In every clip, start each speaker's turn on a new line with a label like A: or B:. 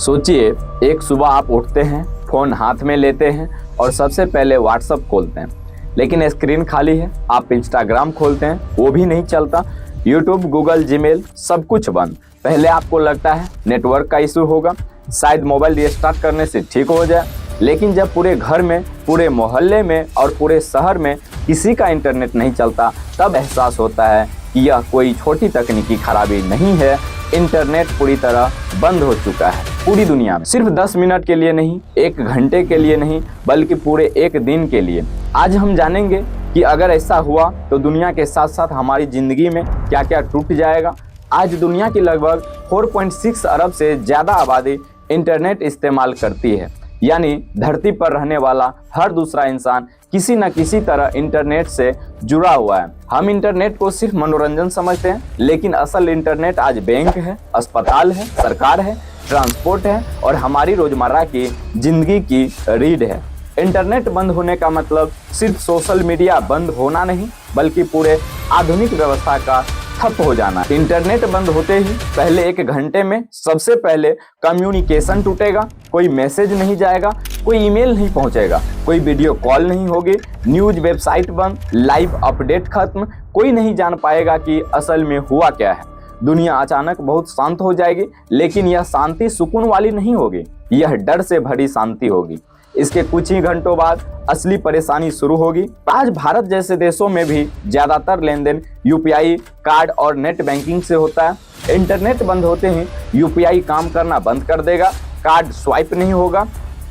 A: सोचिए, एक सुबह आप उठते हैं, फ़ोन हाथ में लेते हैं और सबसे पहले व्हाट्सअप खोलते हैं, लेकिन स्क्रीन खाली है। आप इंस्टाग्राम खोलते हैं, वो भी नहीं चलता। यूट्यूब, गूगल, जीमेल सब कुछ बंद। पहले आपको लगता है नेटवर्क का इशू होगा, शायद मोबाइल रिस्टार्ट करने से ठीक हो जाए, लेकिन जब पूरे घर में, पूरे मोहल्ले में और पूरे शहर में किसी का इंटरनेट नहीं चलता, तब एहसास होता है कि यह कोई छोटी तकनीकी खराबी नहीं है। इंटरनेट पूरी तरह बंद हो चुका है पूरी दुनिया में। सिर्फ 10 मिनट के लिए नहीं, 1 घंटे के लिए नहीं, बल्कि पूरे 1 दिन के लिए। आज हम जानेंगे कि अगर ऐसा हुआ तो दुनिया के साथ साथ हमारी ज़िंदगी में क्या क्या टूट जाएगा। आज दुनिया की लगभग 4.6 अरब से ज़्यादा आबादी इंटरनेट इस्तेमाल करती है, यानी धरती पर रहने वाला हर दूसरा इंसान किसी न किसी तरह इंटरनेट से जुड़ा हुआ है। हम इंटरनेट को सिर्फ मनोरंजन समझते हैं, लेकिन असल इंटरनेट आज बैंक है, अस्पताल है, सरकार है, ट्रांसपोर्ट है और हमारी रोजमर्रा की जिंदगी की रीढ़ है। इंटरनेट बंद होने का मतलब सिर्फ सोशल मीडिया बंद होना नहीं, बल्कि पूरे आधुनिक व्यवस्था का ठप हो जाना। इंटरनेट बंद होते ही पहले 1 घंटे में सबसे पहले कम्युनिकेशन टूटेगा। कोई मैसेज नहीं जाएगा, कोई ईमेल नहीं पहुंचेगा, कोई वीडियो कॉल नहीं होगी, न्यूज वेबसाइट बंद, लाइव अपडेट खत्म। कोई नहीं जान पाएगा कि असल में हुआ क्या है। दुनिया अचानक बहुत शांत हो जाएगी, लेकिन यह शांति सुकून वाली नहीं होगी, यह डर से भरी शांति होगी। इसके कुछ ही घंटों बाद असली परेशानी शुरू होगी। आज भारत जैसे देशों में भी ज्यादातर लेन देन यूपीआई, कार्ड और नेट बैंकिंग से होता है। इंटरनेट बंद होते ही यूपीआई काम करना बंद कर देगा, कार्ड स्वाइप नहीं होगा,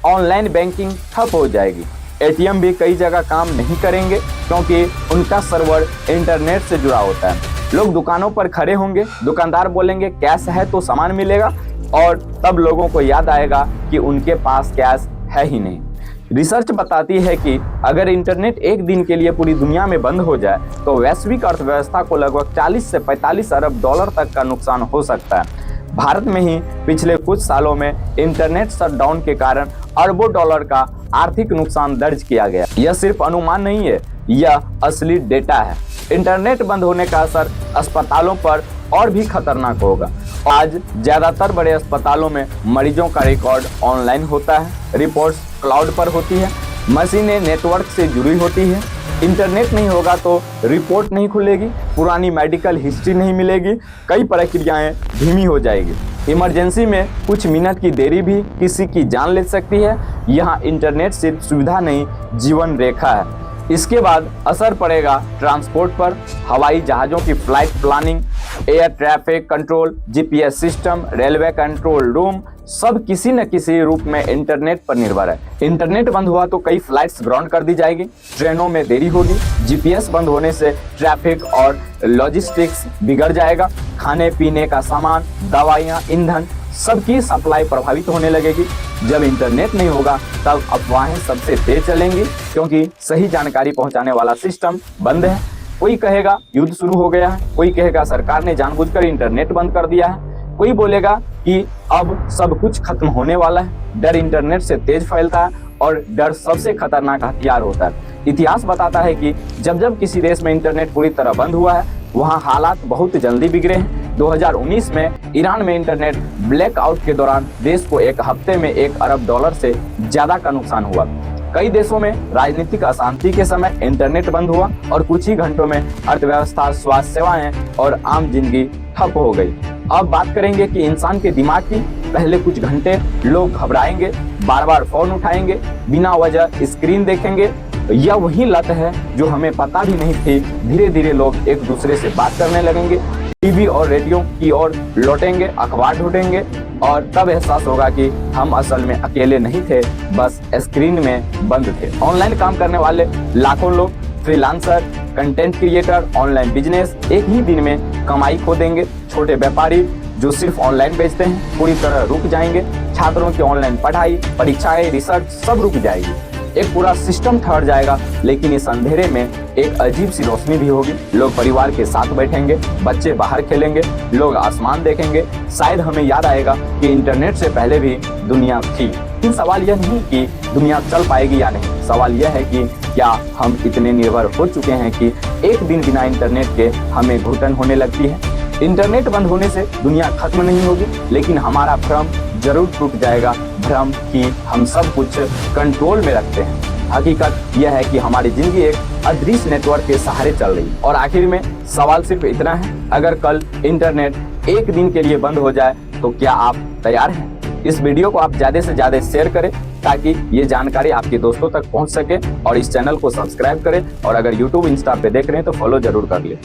A: ऑनलाइन बैंकिंग ठप हो जाएगी। एटीएम भी कई जगह काम नहीं करेंगे क्योंकि उनका सर्वर इंटरनेट से जुड़ा होता है। लोग दुकानों पर खड़े होंगे, दुकानदार बोलेंगे कैश है तो सामान मिलेगा, और तब लोगों को याद आएगा कि उनके पास कैश है ही नहीं। रिसर्च बताती है कि अगर इंटरनेट 1 दिन के लिए पूरी दुनिया में बंद हो जाए तो वैश्विक अर्थव्यवस्था को लगभग 40 से 45 अरब डॉलर तक का नुकसान हो सकता है। भारत में ही पिछले कुछ सालों में इंटरनेट शटडाउन के कारण अरबों डॉलर का आर्थिक नुकसान दर्ज किया गया। यह सिर्फ अनुमान नहीं है, यह असली डेटा है। इंटरनेट बंद होने का असर अस्पतालों पर और भी खतरनाक होगा। आज ज्यादातर बड़े अस्पतालों में मरीजों का रिकॉर्ड ऑनलाइन होता है, रिपोर्ट्स क्लाउड पर होती है, मशीनें नेटवर्क से जुड़ी होती है। इंटरनेट नहीं होगा तो रिपोर्ट नहीं खुलेगी, पुरानी मेडिकल हिस्ट्री नहीं मिलेगी, कई प्रक्रियाएं धीमी हो जाएगी। इमरजेंसी में कुछ मिनट की देरी भी किसी की जान ले सकती है। यहाँ इंटरनेट सिर्फ सुविधा नहीं, जीवन रेखा है। इसके बाद असर पड़ेगा ट्रांसपोर्ट पर। हवाई जहाज़ों की flight planning, air traffic control, GPS system, railway control room, सब किसी न किसी रूप में इंटरनेट पर निर्भर है। इंटरनेट बंद हुआ तो कई फ्लाइट्स ग्राउंड कर दी जाएगी, ट्रेनों में देरी होगी, जीपीएस बंद होने से ट्रैफिक और लॉजिस्टिक्स बिगड़ जाएगा, खाने पीने का सामान, दवाइयाँ, ईंधन सबकी सप्लाई प्रभावित होने लगेगी। जब इंटरनेट नहीं होगा तब अफवाहें सबसे तेज चलेंगी, क्योंकि सही जानकारी पहुंचाने वाला सिस्टम बंद है। कोई कहेगा युद्ध शुरू हो गया है, कोई कहेगा सरकार ने जानबूझकर इंटरनेट बंद कर दिया है, कोई बोलेगा कि अब सब कुछ खत्म होने वाला है। डर इंटरनेट से तेज फैलता है और डर सबसे खतरनाक हथियार होता है। इतिहास बताता है कि जब जब किसी देश में इंटरनेट पूरी तरह बंद हुआ है, वहाँ हालात बहुत जल्दी बिगड़े हैं। 2019 में ईरान में इंटरनेट ब्लैकआउट के दौरान देश को 1 हफ्ते में 1 अरब डॉलर से ज्यादा का नुकसान हुआ। कई देशों में राजनीतिक अशांति के समय इंटरनेट बंद हुआ और कुछ ही घंटों में अर्थव्यवस्था, स्वास्थ्य सेवाएं और आम जिंदगी ठप हो गई। अब बात करेंगे कि इंसान के दिमाग की। पहले कुछ घंटे लोग घबराएंगे, बार बार फोन उठाएंगे, बिना वजह स्क्रीन देखेंगे। यह वही लत है जो हमें पता भी नहीं थी। धीरे धीरे लोग एक दूसरे से बात करने लगेंगे, टीवी और रेडियो की ओर लौटेंगे, अखबार ढूंढेंगे और तब एहसास होगा कि हम असल में अकेले नहीं थे, बस स्क्रीन में बंद थे। ऑनलाइन काम करने वाले लाखों लोग, freelancer, content creator, online business एक ही दिन में कमाई खो देंगे। छोटे व्यापारी जो सिर्फ ऑनलाइन बेचते हैं पूरी तरह रुक जाएंगे। छात्रों की ऑनलाइन पढ़ाई, परीक्षाएं, रिसर्च सब रुक जाएगी। एक पूरा सिस्टम ठहर जाएगा, लेकिन इस अंधेरे में एक अजीब सी रोशनी भी होगी। लोग परिवार के साथ बैठेंगे, बच्चे बाहर खेलेंगे, लोग आसमान देखेंगे। शायद हमें याद आएगा कि इंटरनेट से पहले भी दुनिया थी। लेकिन सवाल यह नहीं कि दुनिया चल पाएगी या नहीं, सवाल यह है कि क्या हम इतने निर्भर हो चुके हैं कि एक दिन बिना इंटरनेट के हमें घुटन होने लगती है। इंटरनेट बंद होने से दुनिया खत्म नहीं होगी, लेकिन हमारा भ्रम जरूर टूट जाएगा भ्रम कि हम सब कुछ कंट्रोल में रखते हैं। हकीकत यह है कि हमारी जिंदगी एक अदृश्य नेटवर्क के सहारे चल रही है। और आखिर में सवाल सिर्फ इतना है, अगर कल इंटरनेट एक दिन के लिए बंद हो जाए तो क्या आप तैयार हैं? इस वीडियो को आप ज्यादा से ज्यादा शेयर करें ताकि ये जानकारी आपके दोस्तों तक पहुंच सके, और इस चैनल को सब्सक्राइब करें, और अगर यूट्यूब इंस्टा पे देख रहे हैं तो फॉलो जरूर कर लें।